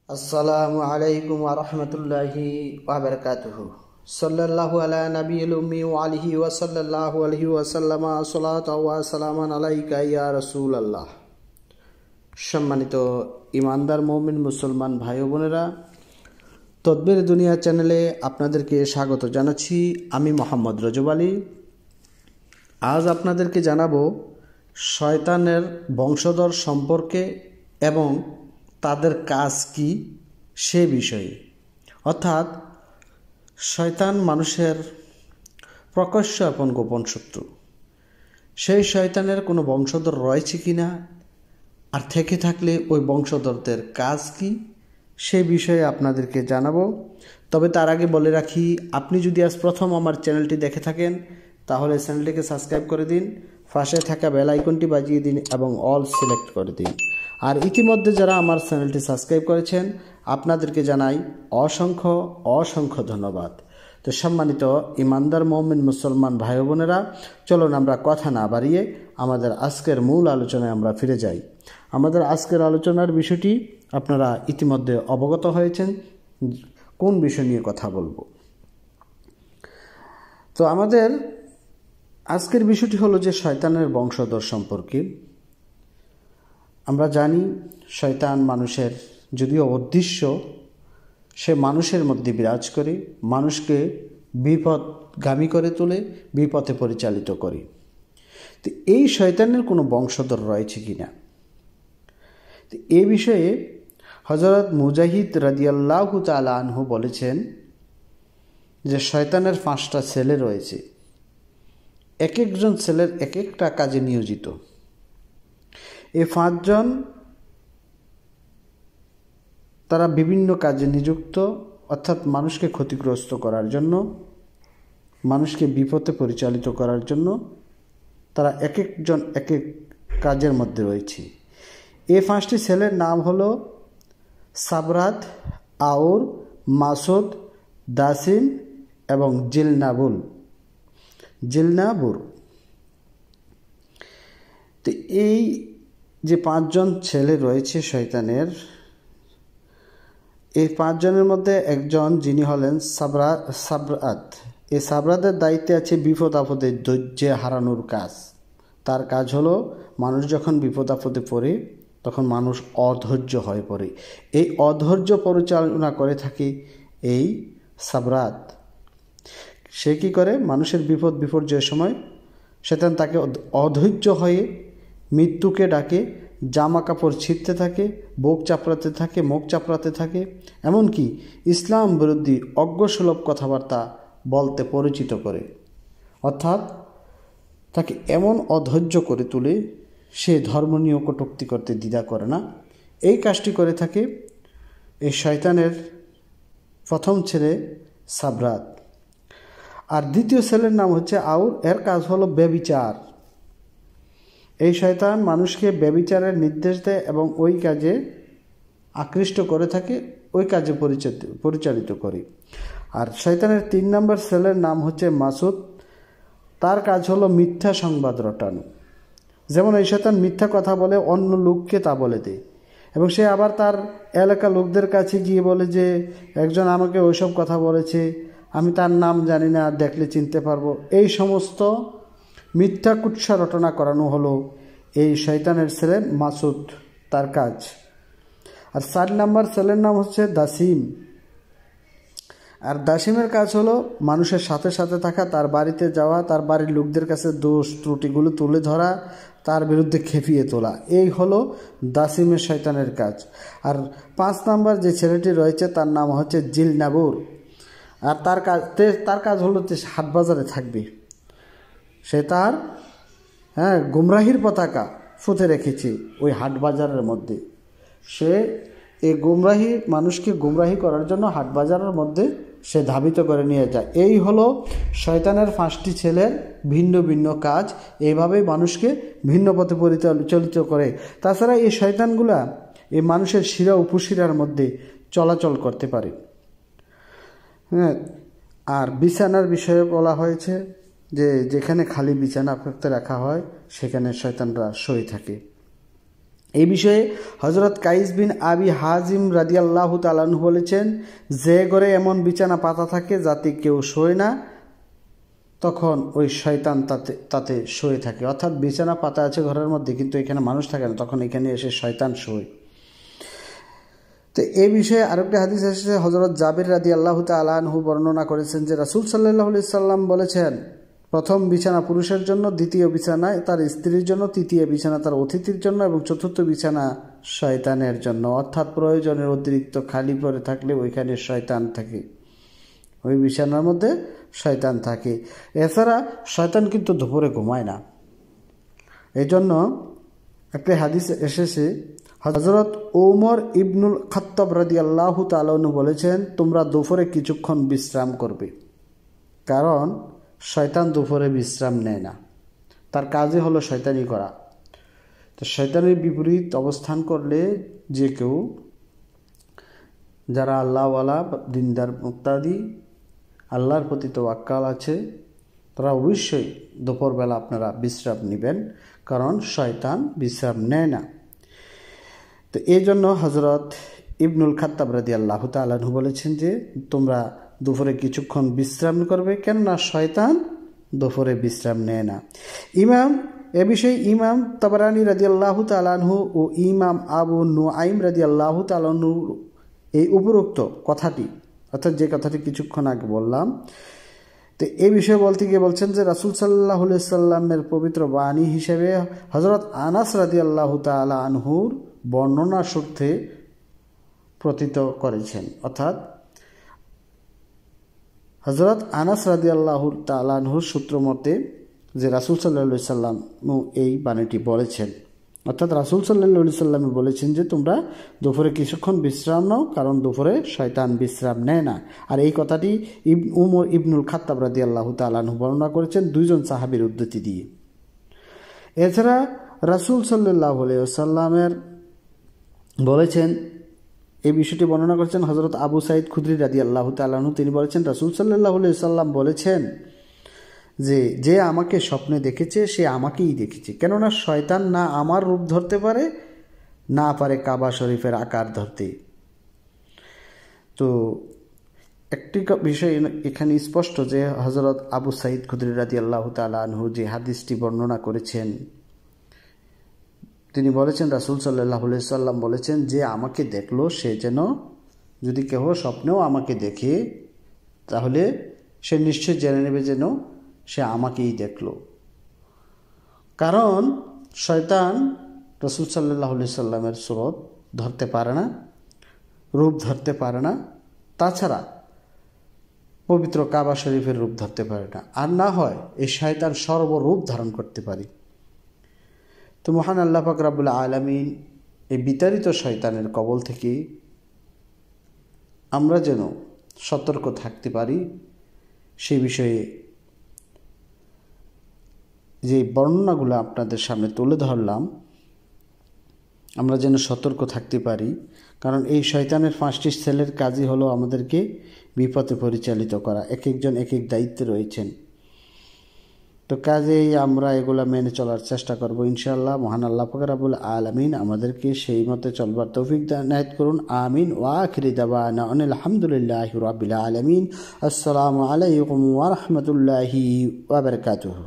আসসালামু আলাইকুম ওয়া রাহমাতুল্লাহি ওয়া বারাকাতুহু। সাল্লাল্লাহু আলা নবিয়িল উম্মি ওয়া আলিহি ওয়া সাল্লাল্লাহু আলাইহি ওয়া সাল্লামা সালাতু ওয়া সালামান আলাইকা ইয়া রাসূলুল্লাহ। সম্মানিত ইমানদার মুমিন মুসলমান ভাই ও বোনেরা, তদবির দুনিয়া চ্যানেলে আপনাদেরকে স্বাগত জানাচ্ছি। আমি মোহাম্মদ রজব আলী। আজ আপনাদেরকে জানাবো শয়তানের বংশধর সম্পর্কে এবং তাদের কাজ কি সে বিষয়ে। অর্থাৎ শয়তান মানুষের প্রকাশ্য এবং গোপন শত্রু। সেই শয়তানের কোনো বংশধর রয়েছে কি না, আর থেকে থাকলে ওই বংশধরদের কাজ কি সে বিষয়ে আপনাদেরকে জানাবো। তবে তার আগে বলে রাখি, আপনি যদি আজ প্রথম আমার চ্যানেলটি দেখে থাকেন তাহলে চ্যানেলটিকে সাবস্ক্রাইব করে দিন, পাশে থাকা বেল আইকনটি বাজিয়ে দিন এবং অল সিলেক্ট করে দিন। আর ইতিমধ্যে যারা আমার চ্যানেলটি সাবস্ক্রাইব করেছেন আপনাদেরকে জানাই অসংখ্য অসংখ্য ধন্যবাদ। তো সম্মানিত ইমানদার মুমিন মুসলমান ভাই বোনেরা, চলুন আমরা কথা না বাড়িয়ে আমাদের আজকের মূল আলোচনায় আমরা ফিরে যাই। আমাদের আজকের আলোচনার বিষয়টি আপনারা ইতিমধ্যে অবগত হয়েছেন কোন বিষয় নিয়ে কথা বলবো। তো আমাদের আজকের বিষয়টি হলো যে শয়তানের বংশধর সম্পর্কে। আমরা জানি শয়তান মানুষের যদিও উদ্দেশ্য সে মানুষের মধ্যে বিরাজ করে, মানুষকে বিপদগামী করে তোলে, বিপথে পরিচালিত করে। তো এই শয়তানের কোনো বংশধর রয়েছে কি না, তো এই বিষয়ে হযরত মুজাহিদ রাদিয়াল্লাহু তাআলা আনহু বলেছেন যে শয়তানের 5টা ছেলে রয়েছে, এক একজন ছেলের এক একটা কাজে নিয়োজিত। এই 5 জন তারা বিভিন্ন কাজে নিযুক্ত, অর্থাৎ মানুষকে ক্ষতিগ্রস্ত করার জন্য, মানুষকে বিপথে পরিচালিত করার জন্য তারা এক একজন এক এক কাজের মধ্যে রয়েছে। এই 5টি ছেলের নাম হলো সাবরাত, আউর, মাসুদ, দাসিম এবং জিলনাবুর। তো এই যে 5 জন ছেলে রয়েছে শয়তানের, এই 5 জনের মধ্যে একজন যিনি হলেন সাবরাত। এই সাবরাতের দায়িত্বে আছে বিপদ আপদে ধৈর্য হারানোর কাজ। তার কাজ হলো মানুষ যখন বিপদ আপদে পড়ে তখন মানুষ অধৈর্য হয়ে পড়ে, এই অধৈর্য পরিচালনা করে থাকে এই সাবরাত। সে কি করে, মানুষের বিপদ বিপর্যয়ের সময় শয়তান তাকে অধৈর্য হয়ে মৃত্যুকে ডাকে, জামা কাপড় ছিঁড়তে থাকে, বুক চাপড়াতে থাকে, মুখ চাপড়াতে থাকে, এমনকি ইসলাম বিরোধী অজ্ঞসুলভ কথাবার্তা বলতে পরিচিত করে। অর্থাৎ তাকে এমন অধৈর্য করে তোলে সে ধর্ম নিয়ে কটূক্তি করতে দ্বিধা করে না। এই কাজটি করে থাকে এই শয়তানের প্রথম ছেলে সাবরাত। আর দ্বিতীয় ছেলের নাম হচ্ছে আউর। এর কাজ হলো ব্যভিচার। এই শয়তান মানুষকে ব্যভিচারের নির্দেশ দেয় এবং ওই কাজে আকৃষ্ট করে থাকে, ওই কাজে পরিচালিত করে। আর শয়তানের 3 নম্বর ছেলের নাম হচ্ছে মাসুদ। তার কাজ হলো মিথ্যা সংবাদ রটানো। যেমন এই শয়তান মিথ্যা কথা বলে, অন্য লোককে তা বলে দেয়, এবং সে আবার তার এলাকা লোকদের কাছে গিয়ে বলে যে একজন আমাকে ওইসব কথা বলেছে, আমি তার নাম জানি না, দেখলে চিনতে পারবো। এই সমস্ত মিথ্যা কুৎসা রটনা করানো হলো এই শয়তানের ছেলে মাসুদ, তার কাজ। আর 4 নম্বর ছেলের নাম হচ্ছে দাসিম। আর দাসিমের কাজ হলো মানুষের সাথে সাথে থাকা, তার বাড়িতে যাওয়া, তার বাড়ির লোকদের কাছে দোষ ত্রুটিগুলো তুলে ধরা, তার বিরুদ্ধে খেপিয়ে তোলা। এই হলো দাসিমের শয়তানের কাজ। আর 5 নম্বর যে ছেলেটি রয়েছে তার নাম হচ্ছে জিলনাবুর। আর তার কাজ হলো হাট বাজারে থাকবে। সে তার গুমরাহির পতাকা ফুঁতে রেখেছে ওই হাট বাজারের মধ্যে। সে এই মানুষকে গুমরাহি করার জন্য হাট বাজারের মধ্যে সে ধাবিত করে নিয়ে যায়। এই হলো শয়তানের 5টি ছেলের ভিন্ন ভিন্ন কাজ। এইভাবেই মানুষকে ভিন্ন পথে পরিচালিত করে। তাছাড়া এই শয়তানগুলা এই মানুষের শিরা উপশিরার মধ্যে চলাচল করতে পারে। আর বিছানার বিষয়ে বলা হয়েছে যে যেখানে খালি বিছানা রাখা হয় সেখানে শয়তানরা শুয়ে থাকে। এই বিষয়ে হযরত কাইস বিন আবি হাজিম রাদিয়াল্লাহু তাআলা আনহু বলেছেন, যে ঘরে এমন বিছানা পাতা থাকে যাতে কেউ শোয় না, তখন ওই শয়তান তাতে শুয়ে থাকে। অর্থাৎ বিছানা পাতা আছে ঘরের মধ্যে, কিন্তু এখানে মানুষ থাকে না, তখন এখানে এসে শয়তান শোয়। তো এই বিষয়ে আরেকটা হাদিস এসেছে, হযরত জাবির রাদিয়াল্লাহু তাআলা আনহু বর্ণনা করেছেন যে রাসূল সাল্লাল্লাহু আলাইহি সাল্লাম বলেছেন, প্রথম বিছানা পুরুষের জন্য, দ্বিতীয় বিছানা তার স্ত্রীর জন্য, তৃতীয় বিছানা তার অতিথির জন্য এবং চতুর্থ বিছানা শয়তানের জন্য। অর্থাৎ প্রয়োজনের অতিরিক্ত খালি পড়ে থাকলে ওইখানে শয়তান থাকে, ওই বিছানার মধ্যে শয়তান থাকে। এছাড়া শয়তান কিন্তু দুপুরে ঘুমায় না। এই জন্য একটা হাদিস এসেছে, হযরত ওমর ইবনুল খাত্তাব রাদিয়াল্লাহু তাআলা আনহু বলেছেন, তোমরা দুপুরে কিছুক্ষণ বিশ্রাম করবে, কারণ শয়তান দুপুরে বিশ্রাম নেয় না, তার কাজই হলো শয়তানি করা। তো শয়তানের বিপরীত অবস্থান করলে যে কেউ, যারা আল্লাহওয়ালা দিনদার মুক্তাদি আল্লাহর প্রতি তাওয়াক্কাল আছে, তারা অবশ্যই দুপুরবেলা আপনারা বিশ্রাম নেবেন, কারণ শয়তান বিশ্রাম নেয় না। তো এই জন্য হযরত ইবনুল খাত্তাব রাদিয়াল্লাহু তাআলা আনহু বলেছেন যে তোমরা দুপুরে কিছুক্ষণ বিশ্রাম করবে, কেননা শয়তান দুপুরে বিশ্রাম নেয় না। এ বিষয়ে ইমাম তাবরানী রাদিয়াল্লাহু তাআলা আনহু ও ইমাম আবু নুআইম রাদিয়াল্লাহু তাআলা আনহু এই উপরোক্ত কথাটি, অর্থাৎ যে কথাটি কিছুক্ষণ আগে বললাম, তো এই বিষয়ে বলতে গিয়ে বলছেন যে রাসূল সাল্লাল্লাহু আলাইহি সাল্লামের পবিত্র বাণী হিসেবে হযরত আনাস রাদিয়াল্লাহু তাআলা আনহুর বর্ণনা সূত্রে প্রতীত করেছেন। অর্থাৎ হযরত আনাস রাদিয়াল্লাহু তাআলা আনহুর সূত্র মতে যে রাসূল সাল্লাল্লাহু আলাইহি সাল্লাম এই বাণীটি বলেছেন, অর্থাৎ রাসূল সাল্লাল্লাহু আলাইহি সাল্লাম বলেছেন যে তোমরা দুপুরে কিছুক্ষণ বিশ্রাম নাও, কারণ দুপুরে শয়তান বিশ্রাম নেয় না। আর এই কথাটি উমর ইবনুল খাত্তাব রাদিয়াল্লাহু তাআলা আনহু বর্ণনা করেছেন দুইজন সাহাবীর উদ্ধৃতি দিয়ে। এছাড়া রাসূল সাল্লাল্লাহু আলাইহি ওয়াসাল্লামের বলেছেন, এই বিষয়টি বর্ণনা করেছেন হযরত আবু সাঈদ খুদরি রাদিয়াল্লাহু তাআলা আনহু। তিনি বলেছেন রাসূল সাল্লাল্লাহু আলাইহি ওয়াসাল্লাম বলেছেন যে যে আমাকে স্বপ্নে দেখেছে সে আমাকেই দেখেছে, কেননা শয়তান না আমার রূপ ধরতে পারে, না পারে কাবা শরীফের আকার ধরতে। তো একটি বিষয় এখানে স্পষ্ট যে হযরত আবু সাঈদ খুদরি রাদিয়াল্লাহু তাআলা আনহু যে হাদিসটি বর্ণনা করেছেন, তিনি বলেছেন রাসূল সাল্লাল্লাহু আলাইহি সাল্লাম বলেছেন যে আমাকে দেখলো সে যেন, যদি কেহ স্বপ্নেও আমাকে দেখে তাহলে সে নিশ্চয় জেনে নেবে যেন সে আমাকেই দেখলো। কারণ শয়তান রাসূল সাল্লাল্লাহু আলাইহি সাল্লামের সুরত ধরতে পারে না, রূপ ধরতে পারে না, তাছাড়া পবিত্র কাবা শরীফের রূপ ধরতে পারে না। আর না হয় এই শয়তান সর্বরূপ ধারণ করতে পারে। তো মহান আল্লাহ পাক রব্বুল আলামিন এই বিতাড়িত শয়তানের কবল থেকে আমরা যেন সতর্ক থাকতে পারি, সেই বিষয়ে যে বর্ণনাগুলো আপনাদের সামনে তুলে ধরলাম, আমরা যেন সতর্ক থাকতে পারি। কারণ এই শয়তানের 5টি সেলের কাজই হলো আমাদেরকে বিপথে পরিচালিত করা। এক একজন এক এক দায়িত্বে রয়েছেন। তো কাজেই আমরা এগুলা মেনে চলার চেষ্টা করব ইনশাআল্লাহ। মহান আল্লাহ পাক রব্বুল আলামিন আমাদেরকে সেই মতে চলবার তৌফিক দান করুন। আমিন। ওয়া আখিরি দাওয়ানা আলহামদুলিল্লাহি রাব্বিল আলামিন। আসসালামু আলাইকুম ওয়া রাহমাতুল্লাহি ওয়া বারাকাতুহু।